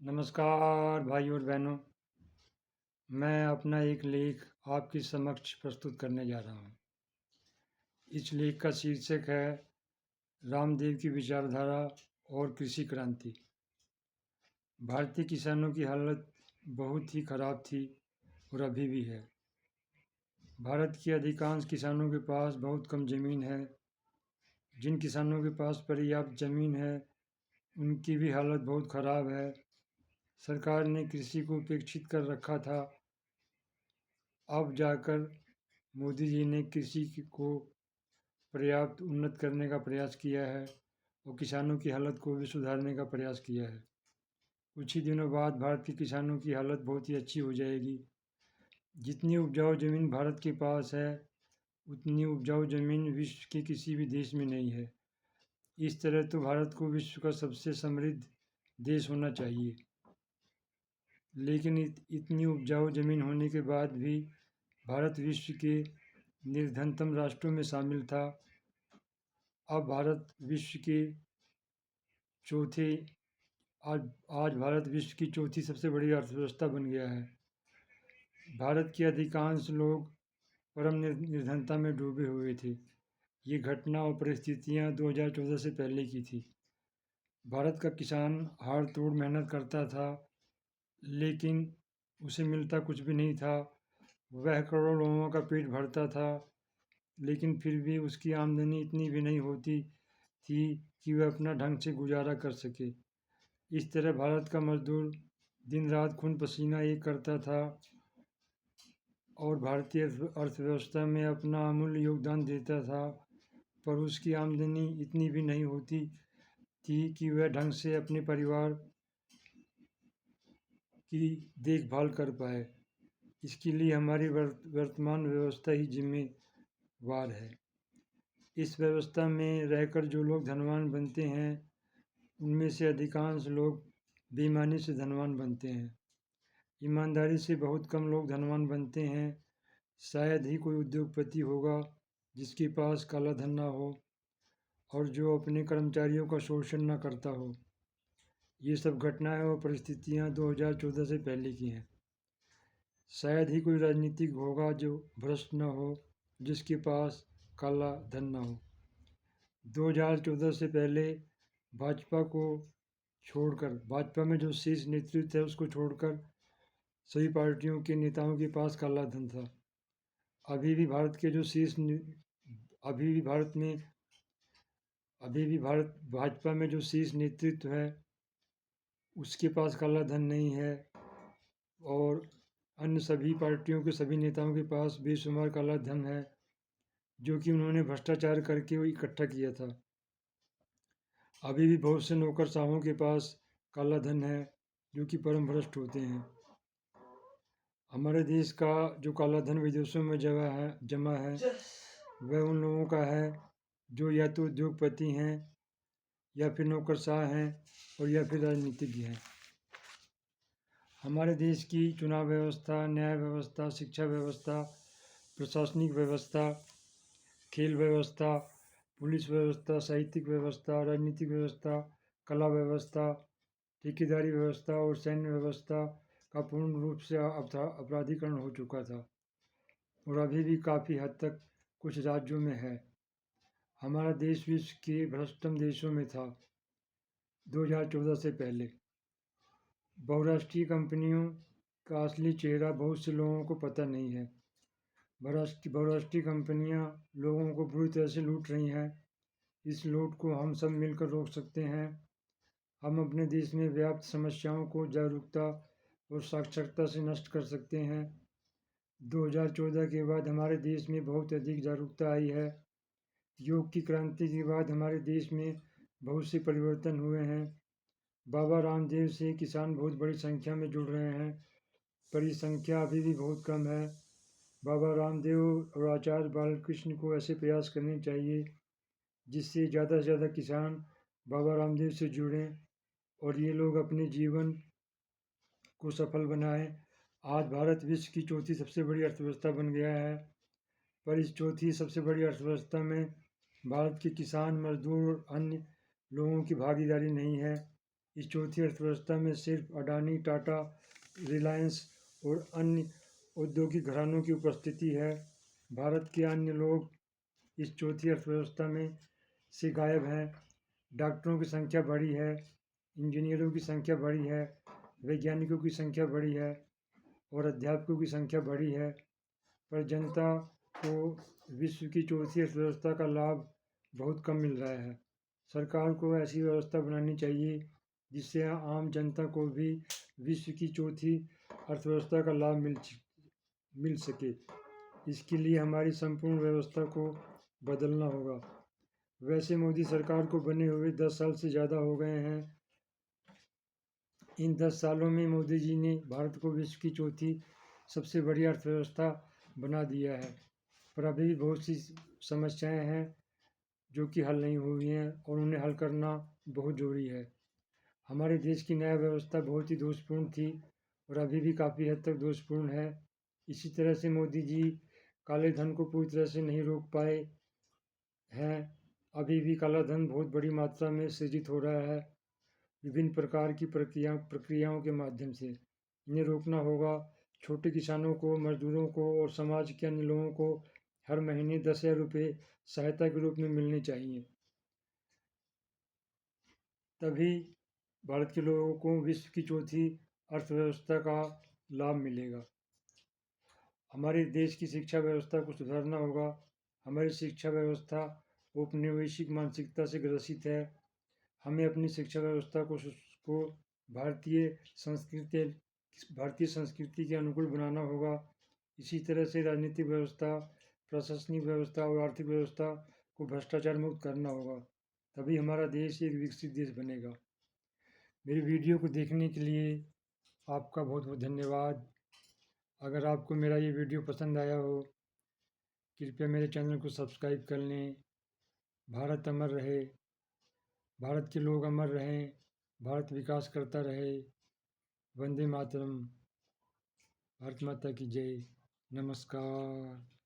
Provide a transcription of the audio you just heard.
नमस्कार भाई और बहनों। मैं अपना एक लेख आपके समक्ष प्रस्तुत करने जा रहा हूँ। इस लेख का शीर्षक है रामदेव की विचारधारा और कृषि क्रांति। भारतीय किसानों की हालत बहुत ही खराब थी और अभी भी है। भारत के अधिकांश किसानों के पास बहुत कम ज़मीन है। जिन किसानों के पास पर्याप्त ज़मीन है उनकी भी हालत बहुत ख़राब है। सरकार ने कृषि को उपेक्षित कर रखा था। अब जाकर मोदी जी ने कृषि को पर्याप्त उन्नत करने का प्रयास किया है और किसानों की हालत को भी सुधारने का प्रयास किया है। कुछ ही दिनों बाद भारत के किसानों की हालत बहुत ही अच्छी हो जाएगी। जितनी उपजाऊ ज़मीन भारत के पास है उतनी उपजाऊ ज़मीन विश्व के किसी भी देश में नहीं है। इस तरह तो भारत को विश्व का सबसे समृद्ध देश होना चाहिए, लेकिन इतनी उपजाऊ ज़मीन होने के बाद भी भारत विश्व के निर्धनतम राष्ट्रों में शामिल था। अब भारत विश्व के चौथे आज आज भारत विश्व की चौथी सबसे बड़ी अर्थव्यवस्था बन गया है। भारत के अधिकांश लोग परम निर्धनता में डूबे हुए थे। ये घटना और परिस्थितियाँ 2014 से पहले की थी। भारत का किसान हाड़ तोड़ मेहनत करता था, लेकिन उसे मिलता कुछ भी नहीं था। वह करोड़ों लोगों का पेट भरता था, लेकिन फिर भी उसकी आमदनी इतनी भी नहीं होती थी कि वह अपना ढंग से गुजारा कर सके। इस तरह भारत का मजदूर दिन रात खून पसीना एक करता था और भारतीय अर्थव्यवस्था में अपना अमूल्य योगदान देता था, पर उसकी आमदनी इतनी भी नहीं होती थी कि वह ढंग से अपने परिवार की देखभाल कर पाए। इसके लिए हमारी वर्तमान व्यवस्था ही जिम्मेवार है। इस व्यवस्था में रहकर जो लोग धनवान बनते हैं उनमें से अधिकांश लोग बेईमानी से धनवान बनते हैं। ईमानदारी से बहुत कम लोग धनवान बनते हैं। शायद ही कोई उद्योगपति होगा जिसके पास काला धन ना हो और जो अपने कर्मचारियों का शोषण न करता हो। ये सब घटनाएं और परिस्थितियां 2014 से पहले की हैं। शायद ही कोई राजनीतिक होगा जो भ्रष्ट न हो, जिसके पास काला धन न हो। 2014 से पहले भाजपा में जो शीर्ष नेतृत्व है उसको छोड़कर सभी पार्टियों के नेताओं के पास काला धन था। अभी भी भारत के जो शीर्ष अभी भी भारत में अभी भी भारत भाजपा में जो शीर्ष नेतृत्व है उसके पास काला धन नहीं है और अन्य सभी पार्टियों के सभी नेताओं के पास बेशुमार काला धन है, जो कि उन्होंने भ्रष्टाचार करके वो इकट्ठा किया था। अभी भी बहुत से नौकरशाहों के पास काला धन है जो कि परम भ्रष्ट होते हैं। हमारे देश का जो काला धन विदेशों में जमा है वह उन लोगों का है जो या तो उद्योगपति हैं या फिर नौकरशाह हैं और या फिर राजनीतिज्ञ हैं। हमारे देश की चुनाव व्यवस्था, न्याय व्यवस्था, शिक्षा व्यवस्था, प्रशासनिक व्यवस्था, खेल व्यवस्था, पुलिस व्यवस्था, साहित्यिक व्यवस्था, राजनीतिक व्यवस्था, कला व्यवस्था, ठेकेदारी व्यवस्था और सैन्य व्यवस्था का पूर्ण रूप से अपराधीकरण हो चुका था और अभी भी काफ़ी हद तक कुछ राज्यों में है। हमारा देश विश्व के भ्रष्टतम देशों में था 2014 से पहले। बहुराष्ट्रीय कंपनियों का असली चेहरा बहुत से लोगों को पता नहीं है। बहुराष्ट्रीय कंपनियां लोगों को बुरी तरह से लूट रही हैं। इस लूट को हम सब मिलकर रोक सकते हैं। हम अपने देश में व्याप्त समस्याओं को जागरूकता और साक्षरता से नष्ट कर सकते हैं। 2014 के बाद हमारे देश में बहुत अधिक जागरूकता आई है। योग की क्रांति के बाद हमारे देश में बहुत से परिवर्तन हुए हैं। बाबा रामदेव से किसान बहुत बड़ी संख्या में जुड़ रहे हैं, पर ये संख्या अभी भी बहुत कम है। बाबा रामदेव और आचार्य बालकृष्ण को ऐसे प्रयास करने चाहिए जिससे ज़्यादा से ज़्यादा किसान बाबा रामदेव से जुड़ें और ये लोग अपने जीवन को सफल बनाएं। आज भारत विश्व की चौथी सबसे बड़ी अर्थव्यवस्था बन गया है, पर इस चौथी सबसे बड़ी अर्थव्यवस्था में भारत के किसान, मजदूर और अन्य लोगों की भागीदारी नहीं है। इस चौथी अर्थव्यवस्था में सिर्फ अडानी, टाटा, रिलायंस और अन्य औद्योगिक घरानों की उपस्थिति है। भारत के अन्य लोग इस चौथी अर्थव्यवस्था में से गायब हैं। डॉक्टरों की संख्या बढ़ी है, इंजीनियरों की संख्या बढ़ी है, वैज्ञानिकों की संख्या बढ़ी है और अध्यापकों की संख्या बढ़ी है, पर जनता को विश्व की चौथी अर्थव्यवस्था का लाभ बहुत कम मिल रहा है। सरकार को ऐसी व्यवस्था बनानी चाहिए जिससे आम जनता को भी विश्व की चौथी अर्थव्यवस्था का लाभ मिल सके। इसके लिए हमारी संपूर्ण व्यवस्था को बदलना होगा। वैसे मोदी सरकार को बने हुए 10 साल से ज़्यादा हो गए हैं। इन 10 सालों में मोदी जी ने भारत को विश्व की चौथी सबसे बड़ी अर्थव्यवस्था बना दिया है, पर अभी भी बहुत सी समस्याएं हैं जो कि हल नहीं हुई हैं और उन्हें हल करना बहुत ज़रूरी है। हमारे देश की न्याय व्यवस्था बहुत ही दोषपूर्ण थी और अभी भी काफ़ी हद तक दोषपूर्ण है। इसी तरह से मोदी जी काले धन को पूरी तरह से नहीं रोक पाए हैं। अभी भी काला धन बहुत बड़ी मात्रा में सृजित हो रहा है विभिन्न प्रकार की प्रक्रियाओं के माध्यम से। इन्हें रोकना होगा। छोटे किसानों को, मजदूरों को और समाज के अन्य लोगों को हर महीने 10,000 रुपये सहायता के रूप में मिलने चाहिए। तभी भारत के लोगों को विश्व की चौथी अर्थव्यवस्था का लाभ मिलेगा। हमारे देश की शिक्षा व्यवस्था को सुधारना होगा। हमारी शिक्षा व्यवस्था औपनिवेशिक मानसिकता से ग्रसित है। हमें अपनी शिक्षा व्यवस्था को भारतीय संस्कृति के अनुकूल बनाना होगा। इसी तरह से राजनीतिक व्यवस्था, प्रशासनिक व्यवस्था और आर्थिक व्यवस्था को भ्रष्टाचार मुक्त करना होगा। तभी हमारा देश एक विकसित देश बनेगा। मेरी वीडियो को देखने के लिए आपका बहुत बहुत धन्यवाद। अगर आपको मेरा ये वीडियो पसंद आया हो, कृपया मेरे चैनल को सब्सक्राइब कर लें। भारत अमर रहे, भारत के लोग अमर रहें, भारत विकास करता रहे। वंदे मातरम। भारत माता की जय। नमस्कार।